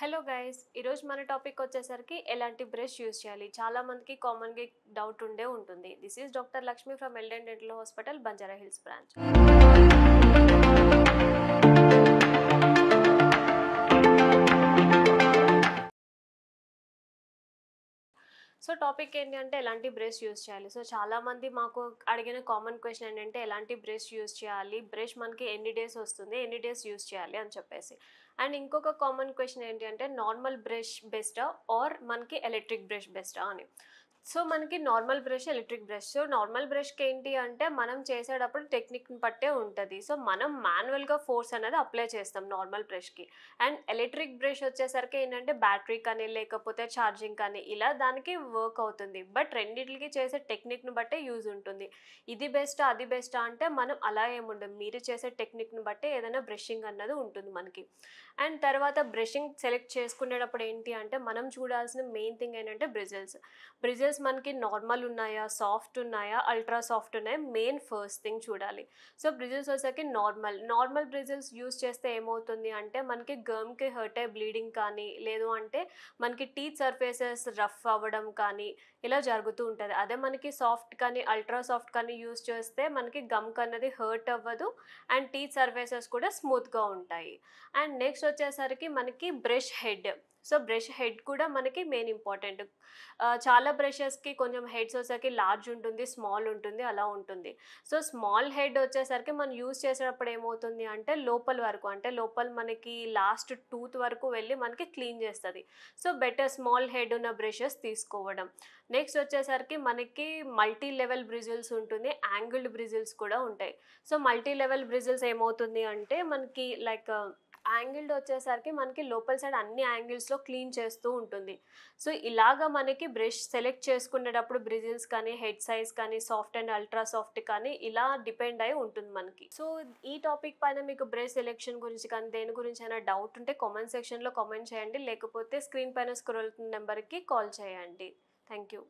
Hello guys, ఈరోజు మన topic వచ్చేసరికి ఎలాంటి బ్రష్ యూస్ చేయాలి. చాలా మందికి కామన్గా డౌట్ ఉండే ఉంటుంది. This is doctor Lakshmi from Elden dental hospital, Banjara hills branch. So topic ఏంటి అంటే ఎలాంటి బ్రష్ యూస్ చేయాలి. సో చాలామంది మాకు అడిగిన కామన్ క్వశ్చన్ ఏంటంటే ఎలాంటి బ్రష్ యూస్ చేయాలి, బ్రష్ మనకి ఎన్ని డేస్ వస్తుంది, ఎన్ని డేస్ యూస్ చేయాలి అని చెప్పేసి. అండ్ ఇంకొక కామన్ క్వశ్చన్ ఏంటి అంటే నార్మల్ బ్రష్ బెస్టా ఆర్ మనకి ఎలక్ట్రిక్ బ్రష్ బెస్టా అని. సో మనకి normal brush, electric brush. So normal బ్రష్కి ఏంటి అంటే మనం చేసేటప్పుడు టెక్నిక్ని బట్టే ఉంటుంది. సో మనం మాన్యువల్గా ఫోర్స్ అనేది అప్లై చేస్తాం నార్మల్ బ్రష్కి. అండ్ ఎలక్ట్రిక్ బ్రష్ వచ్చేసరికి ఏంటంటే బ్యాటరీ కానీ లేకపోతే ఛార్జింగ్ కానీ ఇలా దానికి వర్క్ అవుతుంది. బట్ రెండింటికి చేసే టెక్నిక్ని బట్టే యూజ్ ఉంటుంది. ఇది బెస్టా అది బెస్టా అంటే మనం అలా ఏముండదు, మీరు చేసే టెక్నిక్ని బట్టే ఏదైనా బ్రషింగ్ అన్నది ఉంటుంది మనకి. అండ్ తర్వాత బ్రషింగ్ సెలెక్ట్ చేసుకునేటప్పుడు ఏంటి అంటే మనం చూడాల్సిన మెయిన్ థింగ్ ఏంటంటే బ్రిజిల్స్ మనకి నార్మల్ ఉన్నాయా, సాఫ్ట్ ఉన్నాయా, అల్ట్రా సాఫ్ట్ ఉన్నాయా, మెయిన్ ఫస్ట్ థింగ్ చూడాలి. సో బ్రిజిల్స్ వచ్చేసరికి నార్మల్ బ్రిజిల్స్ యూస్ చేస్తే ఏమవుతుంది అంటే మనకి గమ్కి హర్ట్ అయ్యే బ్లీడింగ్ కానీ లేదు అంటే మనకి టీత్ సర్ఫేసెస్ రఫ్ అవ్వడం కానీ ఇలా జరుగుతూ ఉంటుంది. అదే మనకి సాఫ్ట్ కానీ అల్ట్రా సాఫ్ట్ కానీ యూస్ చేస్తే మనకి గమ్కి అన్నది హర్ట్ అవ్వదు అండ్ టీత్ సర్ఫేసెస్ కూడా స్మూత్గా ఉంటాయి. అండ్ నెక్స్ట్ వచ్చేసరికి మనకి brush head. So brush head కూడా మనకి మెయిన్ ఇంపార్టెంట్. చాలా బ్రషెస్కి కొంచెం హెడ్స్ వచ్చేసరికి లార్జ్ ఉంటుంది, స్మాల్ ఉంటుంది, అలా ఉంటుంది. సో స్మాల్ హెడ్ వచ్చేసరికి మనం యూస్ చేసేటప్పుడు ఏమవుతుంది అంటే లోపల వరకు అంటే లోపల మనకి లాస్ట్ టూత్ వరకు వెళ్ళి మనకి క్లీన్ చేస్తుంది. సో బెటర్ స్మాల్ హెడ్ ఉన్న బ్రషెస్ తీసుకోవడం. నెక్స్ట్ వచ్చేసరికి మనకి మల్టీ లెవెల్ బ్రిజిల్స్ ఉంటుంది, యాంగిల్డ్ బ్రిజిల్స్ కూడా ఉంటాయి. సో మల్టీ లెవెల్ బ్రిజిల్స్ ఏమవుతుంది అంటే మనకి లైక్ యాంగిల్డ్ వచ్చేసరికి మనకి లోపల సైడ్ అన్ని యాంగిల్స్లో క్లీన్ చేస్తూ ఉంటుంది. సో ఇలాగా మనకి బ్రష్ సెలెక్ట్ చేసుకునేటప్పుడు బ్రిజిల్స్ కానీ హెడ్ సైజ్ కానీ సాఫ్ట్ అండ్ అల్ట్రా సాఫ్ట్ కానీ ఇలా డిపెండ్ అయి ఉంటుంది మనకి. సో ఈ టాపిక్ పైన మీకు బ్రష్ సెలెక్షన్ గురించి కానీ దేని గురించి అయినా డౌట్ ఉంటే కామెంట్ సెక్షన్లో కామెంట్ చేయండి, లేకపోతే స్క్రీన్ పైన స్క్రోల్ అవుతున్న నెంబర్కి కాల్ చేయండి. Thank you.